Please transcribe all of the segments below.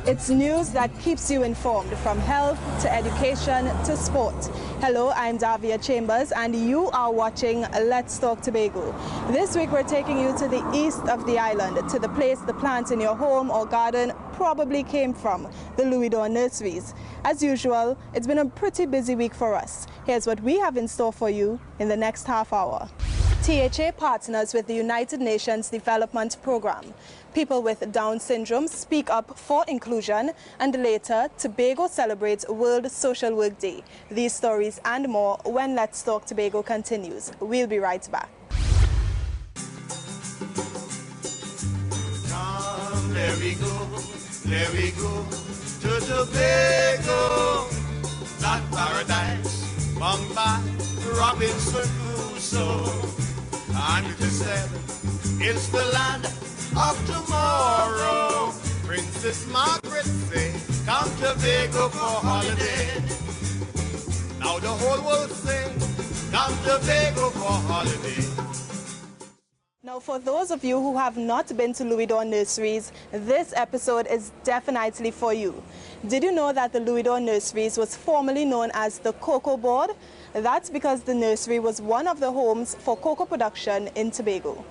It's news that keeps you informed, from health to education to sport. Hello, I'm Davia Chambers and you are watching Let's Talk Tobago. This week we're taking you to the east of the island, to the place the plants in your home or garden probably came from, the Louis Dorr nurseries. As usual, it's been a pretty busy week for us. Here's what we have in store for you in the next half hour. THA partners with the United Nations Development Program. People with Down syndrome speak up for inclusion, and later, Tobago celebrates World Social Work Day. These stories and more when Let's Talk Tobago continues. We'll be right back. Come, there we go to Tobago, that paradise, Bombay, Robinson Crusoe. And it is said, it's the land of tomorrow. Princess Margaret say, come Tobago for holiday. Now the whole world say, come Tobago for holiday. Now, for those of you who have not been to Louis Dorr Nurseries, this episode is definitely for you. Did you know that the Louis Dorr Nurseries was formerly known as the Cocoa Board? That's because the nursery was one of the homes for cocoa production in Tobago.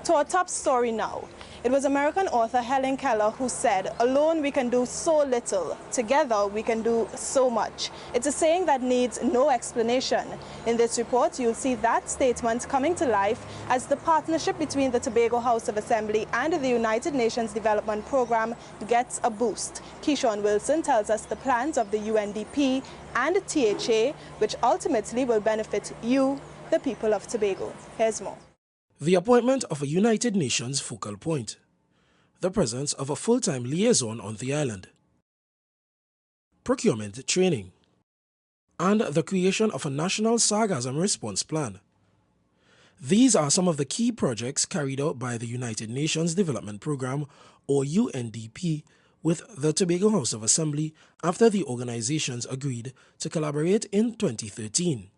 To our top story now. It was American author Helen Keller who said, "Alone we can do so little, together we can do so much." It's a saying that needs no explanation. In this report, you'll see that statement coming to life as the partnership between the Tobago House of Assembly and the United Nations Development Program gets a boost. Keyshawn Wilson tells us the plans of the UNDP and THA, which ultimately will benefit you, the people of Tobago. Here's more. The appointment of a United Nations focal point, the presence of a full-time liaison on the island, procurement training, and the creation of a national sargassum response plan. These are some of the key projects carried out by the United Nations Development Program, or UNDP, with the Tobago House of Assembly after the organizations agreed to collaborate in 2013.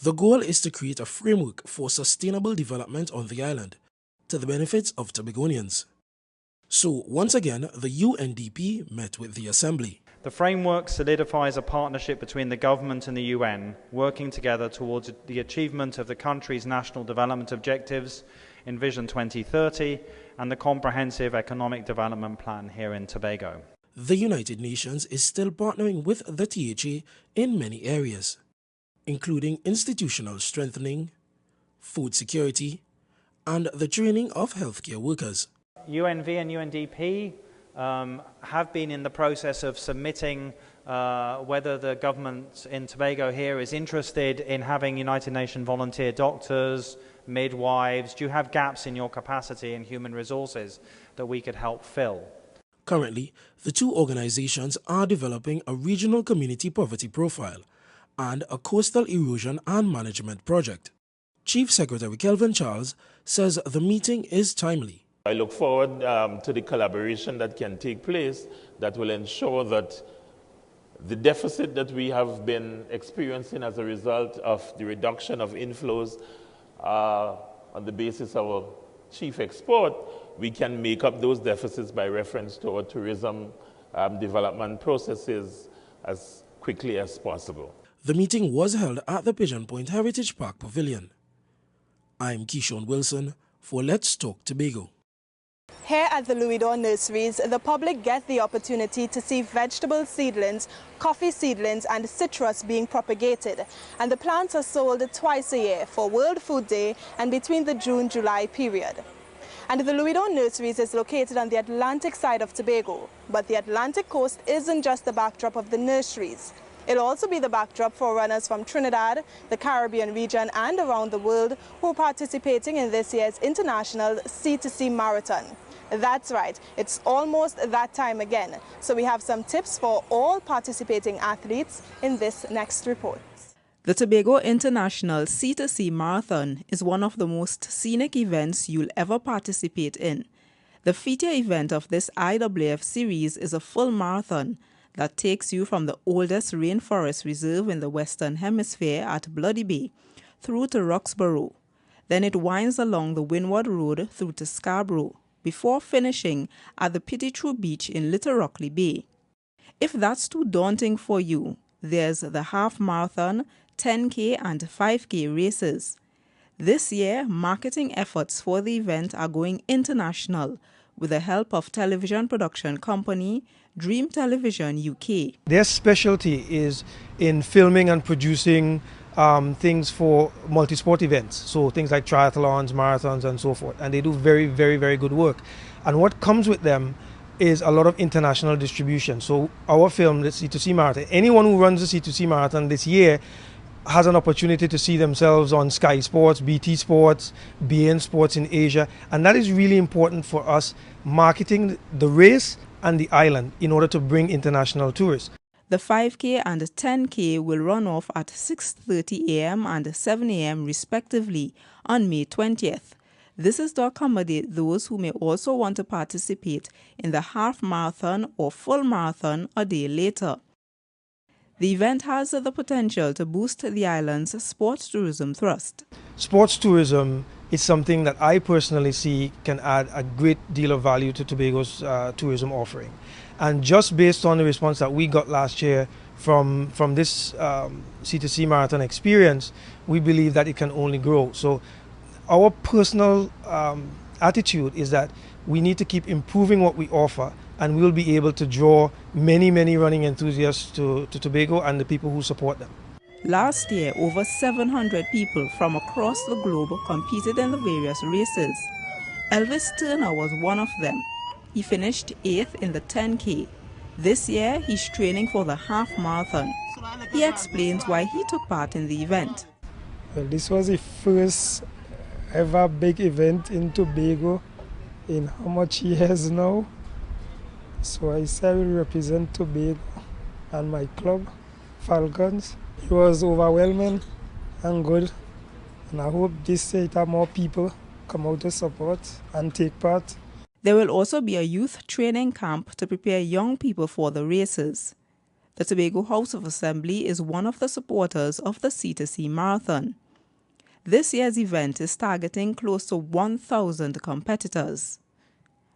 The goal is to create a framework for sustainable development on the island, to the benefits of Tobagonians. So, once again, the UNDP met with the Assembly. The framework solidifies a partnership between the government and the UN, working together towards the achievement of the country's national development objectives in Vision 2030 and the Comprehensive Economic Development Plan here in Tobago. The United Nations is still partnering with the THA in many areas, including institutional strengthening, food security, and the training of healthcare workers. UNV and UNDP have been in the process of submitting whether the government in Tobago here is interested in having United Nations volunteer doctors, midwives. Do you have gaps in your capacity in human resources that we could help fill? Currently, the two organizations are developing a regional community poverty profile and a coastal erosion and management project. Chief Secretary Kelvin Charles says the meeting is timely. I look forward to the collaboration that can take place that will ensure that the deficit that we have been experiencing as a result of the reduction of inflows on the basis of our chief export, we can make up those deficits by reference to our tourism development processes as quickly as possible. The meeting was held at the Pigeon Point Heritage Park Pavilion. I'm Keyshawn Wilson for Let's Talk Tobago. Here at the Louis Dorr Nurseries, the public get the opportunity to see vegetable seedlings, coffee seedlings and citrus being propagated. And the plants are sold twice a year for World Food Day and between the June-July period. And the Louis Dorr Nurseries is located on the Atlantic side of Tobago. But the Atlantic coast isn't just the backdrop of the nurseries. It'll also be the backdrop for runners from Trinidad, the Caribbean region and around the world who are participating in this year's international C2C Marathon. That's right, it's almost that time again. So we have some tips for all participating athletes in this next report. The Tobago International C2C Marathon is one of the most scenic events you'll ever participate in. The feature event of this IAAF series is a full marathon that takes you from the oldest rainforest reserve in the Western Hemisphere at Bloody Bay through to Roxborough. Then it winds along the Windward Road through to Scarborough. before finishing at the Pitti-True Beach in Little Rockley Bay. If that's too daunting for you, there's the half marathon, 10K and 5K races. This year, marketing efforts for the event are going international with the help of television production company Dream Television UK. Their specialty is in filming and producing things for multi-sport events, so things like triathlons, marathons and so forth, and they do very, very, very good work. And what comes with them is a lot of international distribution. So our film, the C2C Marathon, anyone who runs the C2C Marathon this year has an opportunity to see themselves on Sky Sports, BT Sports, BN Sports in Asia, and that is really important for us marketing the race and the island in order to bring international tourists. The 5K and 10K will run off at 6:30 a.m. and 7 a.m. respectively on May 20th. This is to accommodate those who may also want to participate in the half marathon or full marathon a day later. The event has the potential to boost the island's sports tourism thrust. Sports tourism is something that I personally see can add a great deal of value to Tobago's tourism offering. And just based on the response that we got last year from this C2C Marathon experience, we believe that it can only grow. So our personal attitude is that we need to keep improving what we offer, and we'll be able to draw many, many running enthusiasts to Tobago and the people who support them. Last year, over 700 people from across the globe competed in the various races. Elvis Turner was one of them. He finished 8th in the 10K. This year, he's training for the half marathon. He explains why he took part in the event. Well, this was the first ever big event in Tobago in how much years now? So I said I will represent Tobago and my club, Falcons. It was overwhelming and good, and I hope this year more people come out to support and take part. There will also be a youth training camp to prepare young people for the races. The Tobago House of Assembly is one of the supporters of the C2C Marathon. This year's event is targeting close to 1,000 competitors.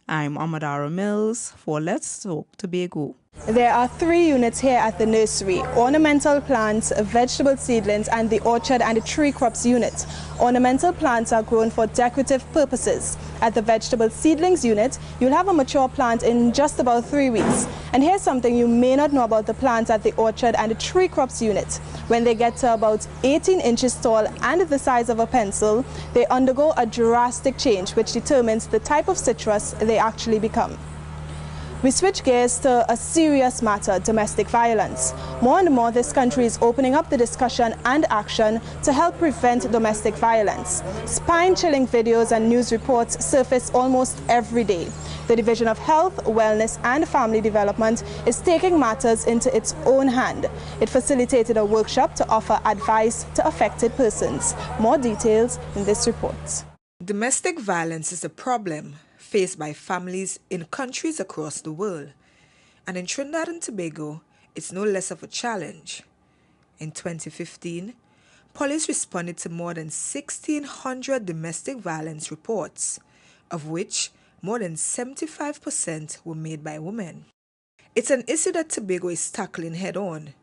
I'm Amadara Mills for Let's Talk Tobago. There are 3 units here at the nursery: ornamental plants, vegetable seedlings, and the orchard and the tree crops unit. Ornamental plants are grown for decorative purposes. At the vegetable seedlings unit, you'll have a mature plant in just about 3 weeks. And here's something you may not know about the plants at the orchard and the tree crops unit. When they get to about 18 inches tall and the size of a pencil, they undergo a drastic change which determines the type of citrus they actually become. We switch gears to a serious matter: domestic violence. More and more, this country is opening up the discussion and action to help prevent domestic violence. Spine-chilling videos and news reports surface almost every day. The Division of Health, Wellness and Family Development is taking matters into its own hand. It facilitated a workshop to offer advice to affected persons. More details in this report. Domestic violence is a problem faced by families in countries across the world, and in Trinidad and Tobago, it's no less of a challenge. In 2015, police responded to more than 1,600 domestic violence reports, of which more than 75% were made by women. It's an issue that Tobago is tackling head-on.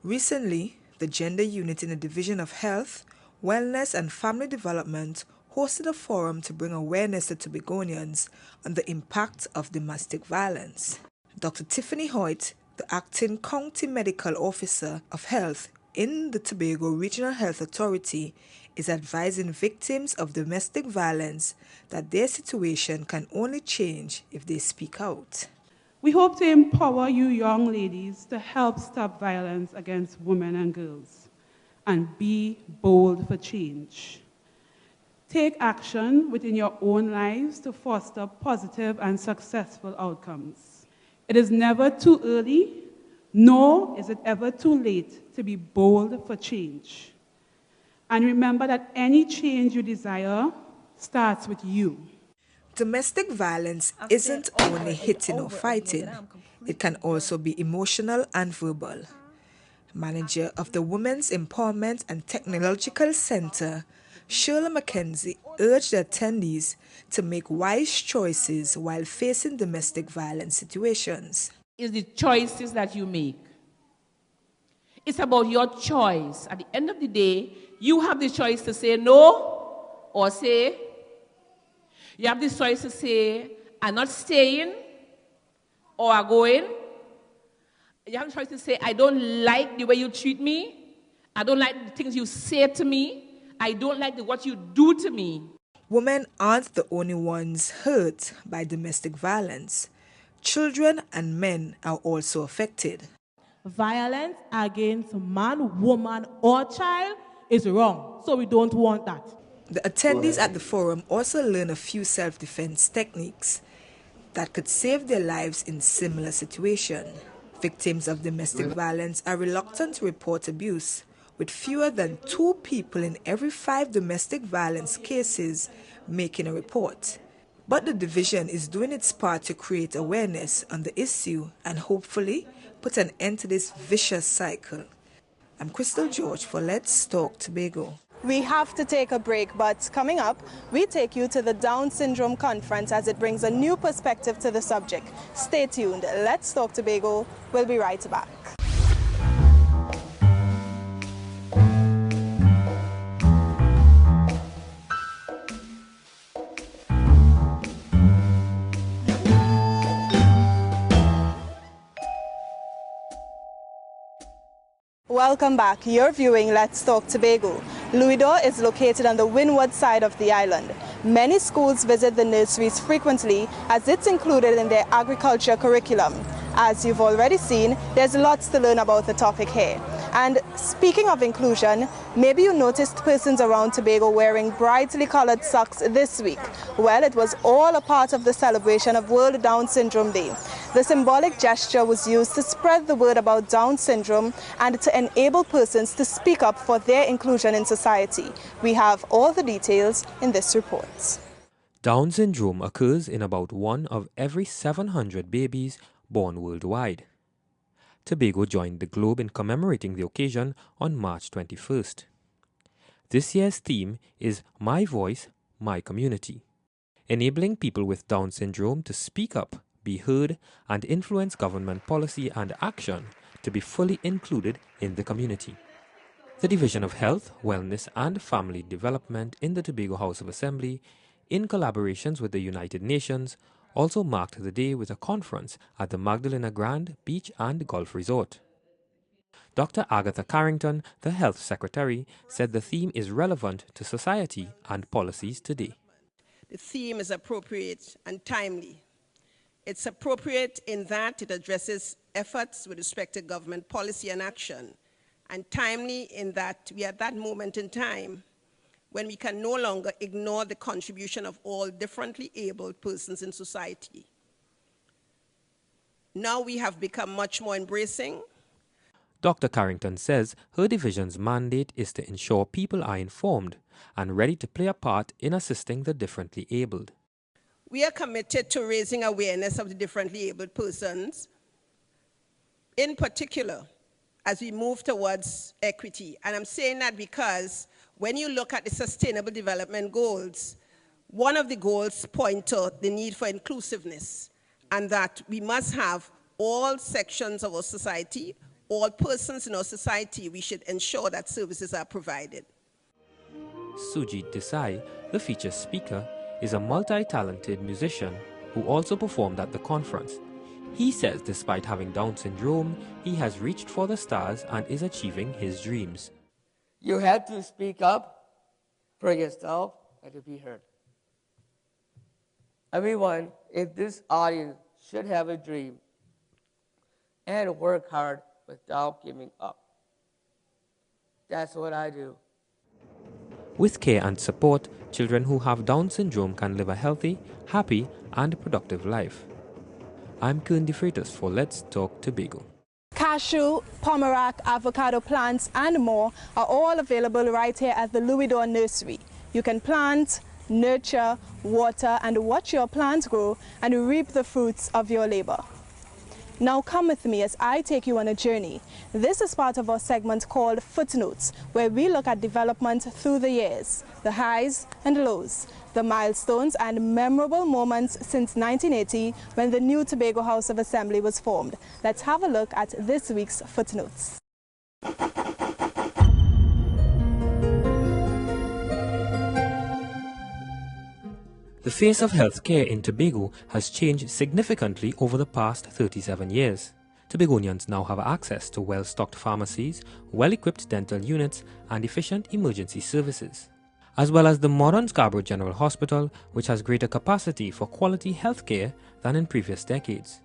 Recently, the Gender Unit in the Division of Health, Wellness and Family Development hosted a forum to bring awareness to Tobagonians on the impact of domestic violence. Dr. Tiffany Hoyt, the acting County Medical Officer of Health in the Tobago Regional Health Authority, is advising victims of domestic violence that their situation can only change if they speak out. We hope to empower you young ladies to help stop violence against women and girls and be bold for change. Take action within your own lives to foster positive and successful outcomes. It is never too early, nor is it ever too late to be bold for change. And remember that any change you desire starts with you. Domestic violence isn't only hitting or fighting. It can also be emotional and verbal. Manager of the Women's Empowerment and Technological Center, Shirley Mackenzie urged the attendees to make wise choices while facing domestic violence situations. It's the choices that you make. It's about your choice. At the end of the day, you have the choice to say no or say. You have the choice to say, I'm not staying or I'm going. You have the choice to say, I don't like the way you treat me. I don't like the things you say to me. I don't like what you do to me. Women aren't the only ones hurt by domestic violence. Children and men are also affected. Violence against man, woman, or child is wrong, so we don't want that. The attendees at the forum also learn a few self-defense techniques that could save their lives in similar situations. Victims of domestic violence are reluctant to report abuse, with fewer than 2 people in every 5 domestic violence cases making a report. But the division is doing its part to create awareness on the issue and hopefully put an end to this vicious cycle. I'm Crystal George for Let's Talk Tobago. We have to take a break, but coming up, we take you to the Down Syndrome Conference as it brings a new perspective to the subject. Stay tuned. Let's Talk Tobago. We'll be right back. Welcome back. You're viewing Let's Talk Tobago. Louis D'Or is located on the windward side of the island. Many schools visit the nurseries frequently as it's included in their agriculture curriculum. As you've already seen, there's lots to learn about the topic here. And speaking of inclusion, maybe you noticed persons around Tobago wearing brightly colored socks this week. Well, it was all a part of the celebration of World Down Syndrome Day. The symbolic gesture was used to spread the word about Down syndrome and to enable persons to speak up for their inclusion in society. We have all the details in this report. Down syndrome occurs in about 1 of every 700 babies born worldwide. Tobago joined the globe in commemorating the occasion on March 21st. This year's theme is My Voice, My Community, enabling people with Down syndrome to speak up, be heard, and influence government policy and action to be fully included in the community. The Division of Health, Wellness and Family Development in the Tobago House of Assembly, in collaborations with the United Nations, also marked the day with a conference at the Magdalena Grand Beach and Golf Resort. Dr. Agatha Carrington, the Health Secretary, said the theme is relevant to society and policies today. The theme is appropriate and timely. It's appropriate in that it addresses efforts with respect to government policy and action, and timely in that we are at that moment in time when we can no longer ignore the contribution of all differently abled persons in society. Now we have become much more embracing. Dr. Carrington says her division's mandate is to ensure people are informed and ready to play a part in assisting the differently abled. We are committed to raising awareness of the differently abled persons, in particular, as we move towards equity. And I'm saying that because when you look at the Sustainable Development Goals, one of the goals point to the need for inclusiveness, and that we must have all sections of our society, all persons in our society, we should ensure that services are provided. Sujit Desai, the featured speaker, is a multi-talented musician who also performed at the conference. He says despite having Down syndrome, he has reached for the stars and is achieving his dreams. You have to speak up for yourself and to be heard. Everyone in this audience should have a dream and work hard without giving up. That's what I do. With care and support, children who have Down syndrome can live a healthy, happy, and productive life. I'm Kern DeFreitas for Let's Talk Tobago. Cashew, pomerac, avocado plants and more are all available right here at the Louis D'Or Nursery. You can plant, nurture, water and watch your plants grow and reap the fruits of your labor. Now come with me as I take you on a journey. This is part of our segment called Footnotes, where we look at development through the years, the highs and lows, the milestones and memorable moments since 1980 when the new Tobago House of Assembly was formed. Let's have a look at this week's Footnotes. The face of healthcare in Tobago has changed significantly over the past 37 years. Tobagonians now have access to well-stocked pharmacies, well-equipped dental units, and efficient emergency services, as well as the modern Scarborough General Hospital, which has greater capacity for quality healthcare than in previous decades.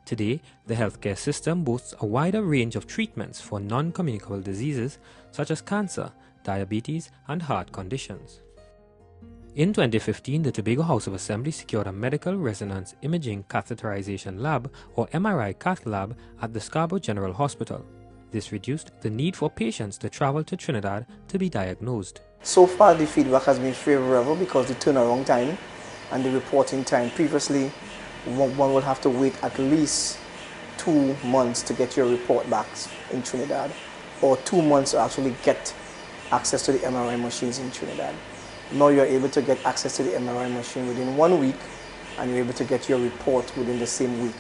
Today, the healthcare system boasts a wider range of treatments for non-communicable diseases such as cancer, diabetes, and heart conditions. In 2015, the Tobago House of Assembly secured a medical resonance imaging catheterization lab, or MRI cath lab, at the Scarborough General Hospital. This reduced the need for patients to travel to Trinidad to be diagnosed. So far, the feedback has been favorable because the turnaround time and the reporting time. Previously, one would have to wait at least 2 months to get your report back in Trinidad, or 2 months to actually get access to the MRI machines in Trinidad. Now you're able to get access to the MRI machine within 1 week, and you're able to get your report within the same week.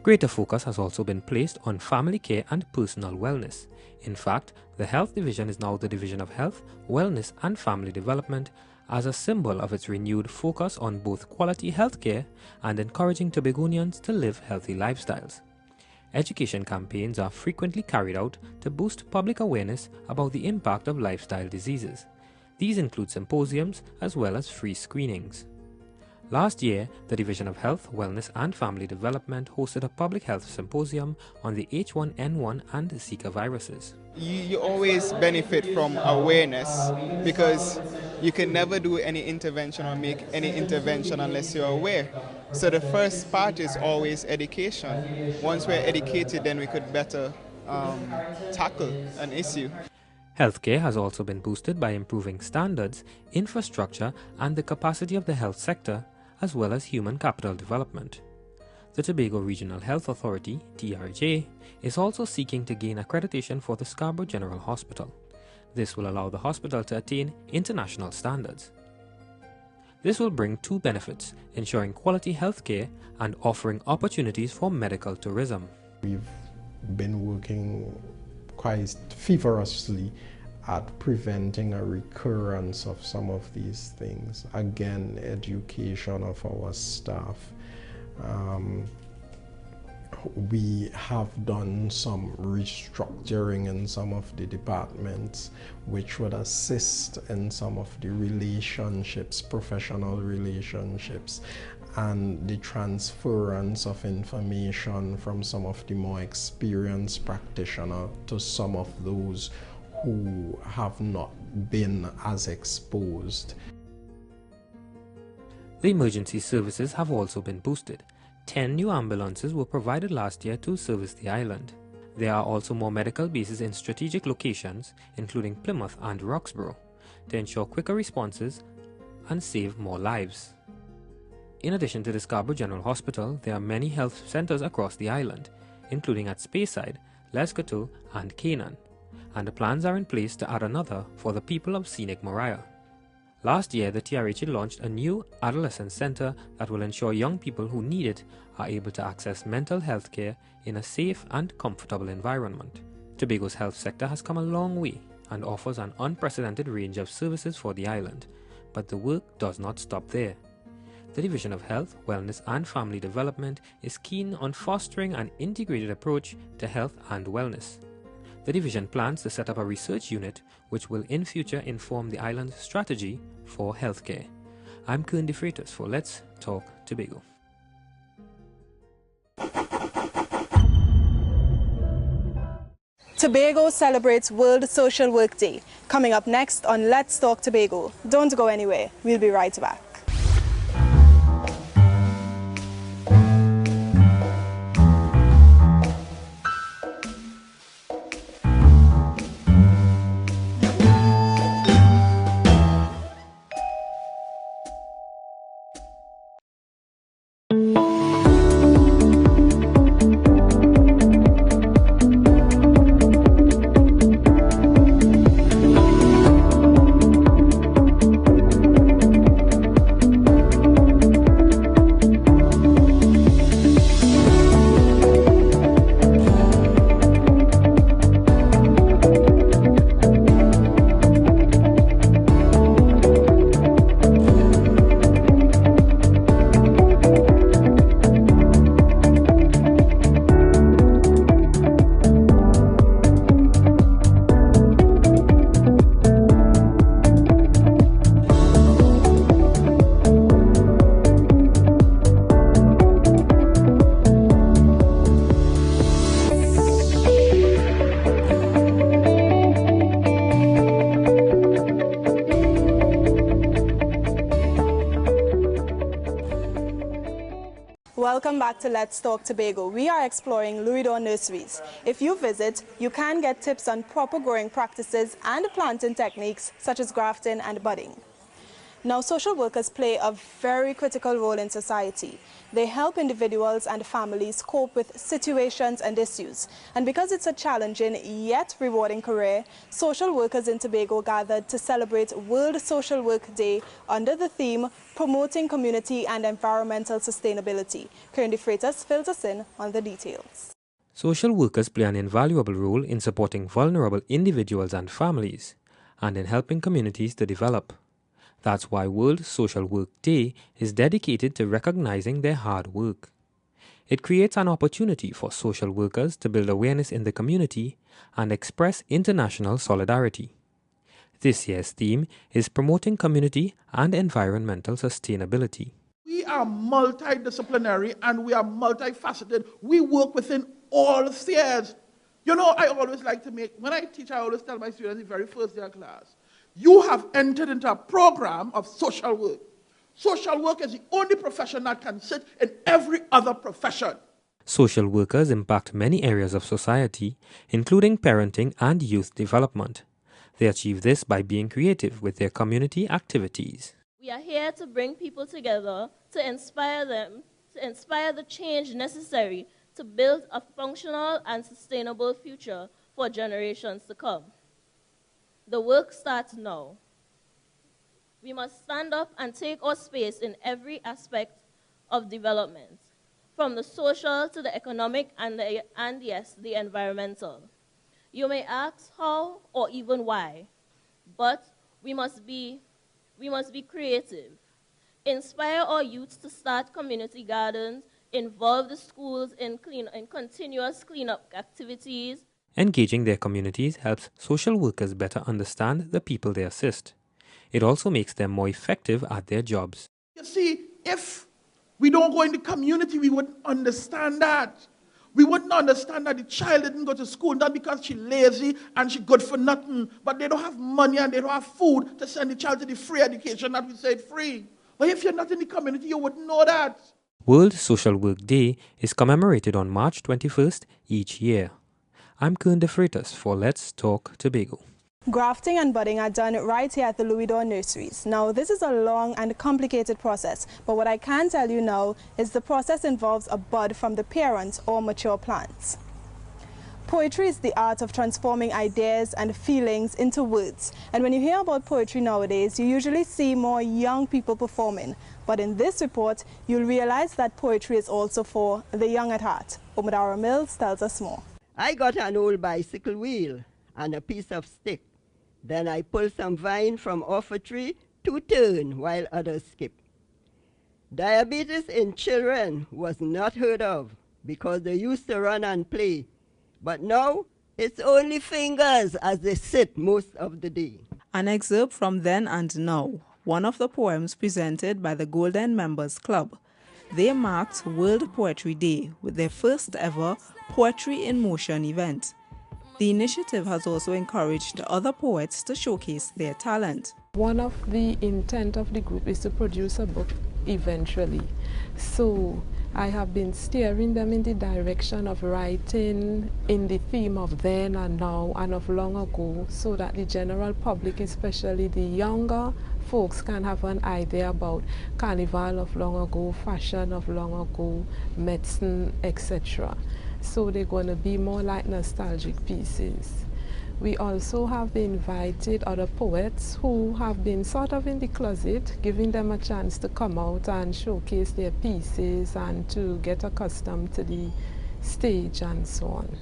Greater focus has also been placed on family care and personal wellness. In fact, the Health Division is now the Division of Health, Wellness and Family Development, as a symbol of its renewed focus on both quality healthcare and encouraging Tobagonians to live healthy lifestyles. Education campaigns are frequently carried out to boost public awareness about the impact of lifestyle diseases. These include symposiums as well as free screenings. Last year, the Division of Health, Wellness and Family Development hosted a public health symposium on the H1N1 and Zika viruses. You always benefit from awareness, because you can never do any intervention or make any intervention unless you're aware. So the first part is always education. Once we're educated, then we could better tackle an issue. Healthcare has also been boosted by improving standards, infrastructure, and the capacity of the health sector, as well as human capital development. The Tobago Regional Health Authority, TRJ, is also seeking to gain accreditation for the Scarborough General Hospital. This will allow the hospital to attain international standards. This will bring two benefits: ensuring quality healthcare and offering opportunities for medical tourism. We've been working quite feverishly at preventing a recurrence of some of these things. Again, education of our staff. We have done some restructuring in some of the departments, which would assist in some of the relationships, professional relationships, and the transference of information from some of the more experienced practitioners to some of those who have not been as exposed. The emergency services have also been boosted. 10 new ambulances were provided last year to service the island. There are also more medical bases in strategic locations, including Plymouth and Roxborough, to ensure quicker responses and save more lives. In addition to the Scarborough General Hospital, there are many health centres across the island, including at Speyside, Lescoto and Canaan, and the plans are in place to add another for the people of scenic Moria. Last year, the TRHA launched a new adolescent centre that will ensure young people who need it are able to access mental health care in a safe and comfortable environment. Tobago's health sector has come a long way and offers an unprecedented range of services for the island, but the work does not stop there. The Division of Health, Wellness and Family Development is keen on fostering an integrated approach to health and wellness. The division plans to set up a research unit which will in future inform the island's strategy for healthcare. I'm Kern De Freitas for Let's Talk Tobago. Tobago celebrates World Social Work Day. Coming up next on Let's Talk Tobago. Don't go anywhere. We'll be right back. Welcome back to Let's Talk Tobago. We are exploring Louis-d'Or nurseries. If you visit, you can get tips on proper growing practices and planting techniques such as grafting and budding. Now, social workers play a very critical role in society. They help individuals and families cope with situations and issues. And because it's a challenging yet rewarding career, social workers in Tobago gathered to celebrate World Social Work Day under the theme Promoting Community and Environmental Sustainability. Karen De Freitas fills us in on the details. Social workers play an invaluable role in supporting vulnerable individuals and families, and in helping communities to develop. That's why World Social Work Day is dedicated to recognizing their hard work. It creates an opportunity for social workers to build awareness in the community and express international solidarity. This year's theme is Promoting Community and Environmental Sustainability. We are multidisciplinary and we are multifaceted. We work within all spheres. You know, I always like to when I teach, I always tell my students the very first day of class, you have entered into a program of social work. Social work is the only profession that can sit in every other profession. Social workers impact many areas of society, including parenting and youth development. They achieve this by being creative with their community activities. We are here to bring people together, to inspire them, to inspire the change necessary to build a functional and sustainable future for generations to come. The work starts now. We must stand up and take our space in every aspect of development, from the social to the economic and yes, the environmental. You may ask how or even why, but we must be creative. Inspire our youth to start community gardens, involve the schools in continuous cleanup activities. Engaging their communities helps social workers better understand the people they assist. It also makes them more effective at their jobs. You see, if we don't go in the community, we wouldn't understand that. We wouldn't understand that the child didn't go to school, not because she's lazy and she's good for nothing, but they don't have money and they don't have food to send the child to the free education that we said free. But if you're not in the community, you wouldn't know that. World Social Work Day is commemorated on March 21st each year. I'm Karen De Freitas for Let's Talk Tobago. Grafting and budding are done right here at the Louis-d'Or nurseries. Now, this is a long and complicated process, but what I can tell you now is the process involves a bud from the parent or mature plants. Poetry is the art of transforming ideas and feelings into words. And when you hear about poetry nowadays, you usually see more young people performing. But in this report, you'll realize that poetry is also for the young at heart. Omadara Mills tells us more. I got an old bicycle wheel and a piece of stick. Then I pulled some vine from off a tree to turn while others skip. Diabetes in children was not heard of because they used to run and play. But now it's only fingers as they sit most of the day. An excerpt from Then and Now, one of the poems presented by the Golden Members Club. They marked World Poetry Day with their first ever Poetry in Motion event. The initiative has also encouraged other poets to showcase their talent. One of the intent of the group is to produce a book eventually. So I have been steering them in the direction of writing in the theme of then and now and of long ago, so that the general public, especially the younger folks, can have an idea about carnival of long ago, fashion of long ago, medicine, etc. So they're going to be more like nostalgic pieces. We also have invited other poets who have been sort of in the closet, giving them a chance to come out and showcase their pieces and to get accustomed to the stage and so on.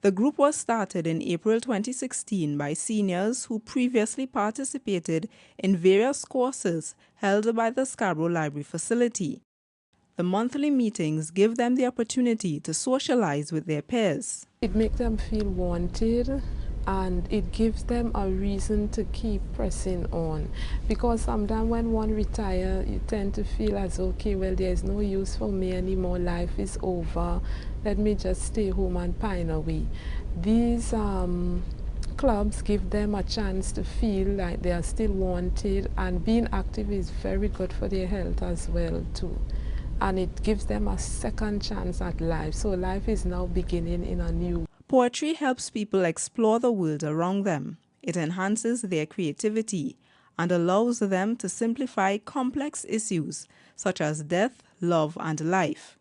The group was started in April 2016 by seniors who previously participated in various courses held by the Scarborough Library facility. The monthly meetings give them the opportunity to socialize with their peers. It makes them feel wanted, and it gives them a reason to keep pressing on, because sometimes when one retires, you tend to feel as, okay, well, there's no use for me anymore, life is over, let me just stay home and pine away. These clubs give them a chance to feel like they are still wanted, and being active is very good for their health as well too. and it gives them a second chance at life. So life is now beginning in a new way. Poetry helps people explore the world around them. It enhances their creativity and allows them to simplify complex issues such as death, love, and life.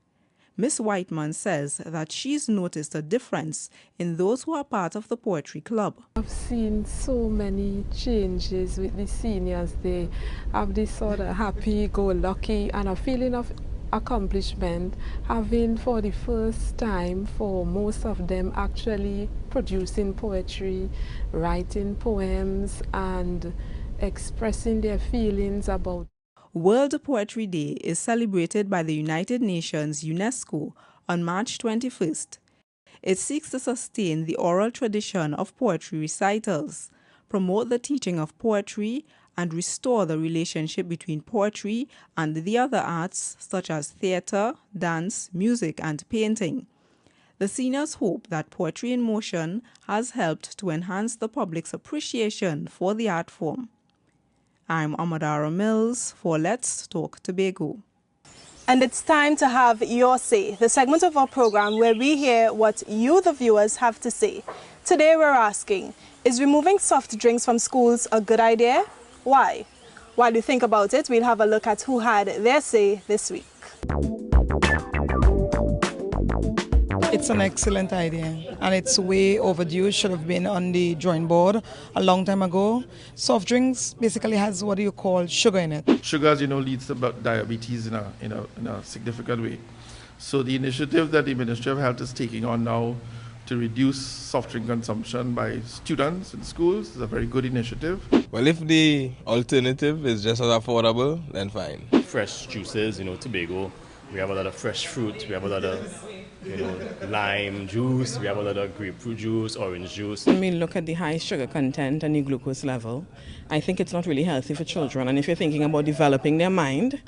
Miss Whiteman says that she's noticed a difference in those who are part of the poetry club. I've seen so many changes with the seniors. They have this sort of happy-go-lucky and a feeling of accomplishment, having for the first time for most of them actually producing poetry, writing poems, and expressing their feelings about. World Poetry Day is celebrated by the United Nations UNESCO on March 21st. It seeks to sustain the oral tradition of poetry recitals, promote the teaching of poetry, and restore the relationship between poetry and the other arts such as theatre, dance, music, and painting. The seniors hope that Poetry in Motion has helped to enhance the public's appreciation for the art form. I'm Amadara Mills for Let's Talk Tobago. And it's time to have Your Say, the segment of our program where we hear what you, the viewers, have to say. Today we're asking, is removing soft drinks from schools a good idea? Why? While you think about it, we'll have a look at who had their say this week. It's an excellent idea, and it's way overdue. It should have been on the drawing board a long time ago. Soft drinks basically has what you call sugar in it. Sugar, as you know, leads to diabetes in a significant way. So the initiative that the Ministry of Health is taking on now to reduce soft drink consumption by students in schools is a very good initiative. Well, if the alternative is just as affordable, then fine. Fresh juices, Tobago. We have a lot of fresh fruit. We have a lot of lime juice, we have a lot of grapefruit juice, orange juice. When we look at the high sugar content and the glucose level, I think it's not really healthy for children. And if you're thinking about developing their mind,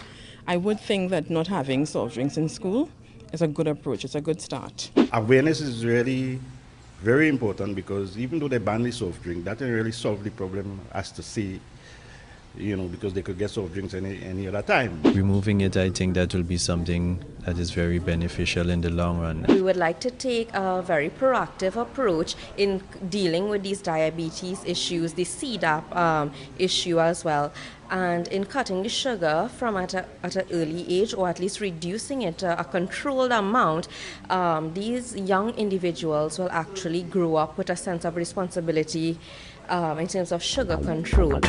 I would think that not having soft drinks in school is a good approach. It's a good start. Awareness is really very important, because even though they ban the soft drink, that didn't really solve the problem as to say, because they could get soft drinks any other time. Removing it, I think that will be something that is very beneficial in the long run. We would like to take a very proactive approach in dealing with these diabetes issues, the CDAP issue as well, and in cutting the sugar from at an early age, or at least reducing it to a controlled amount. These young individuals will actually grow up with a sense of responsibility in terms of sugar control.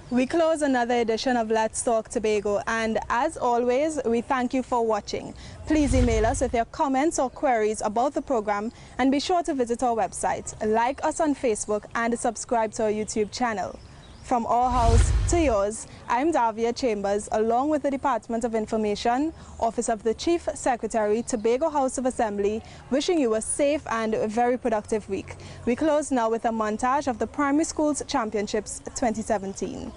We close another edition of Let's Talk Tobago, and as always, we thank you for watching. Please email us with your comments or queries about the program, and be sure to visit our website, like us on Facebook, and subscribe to our YouTube channel. From our house to yours, I'm Davia Chambers, along with the Department of Information, Office of the Chief Secretary, Tobago House of Assembly, wishing you a safe and very productive week. We close now with a montage of the Primary Schools Championships 2017.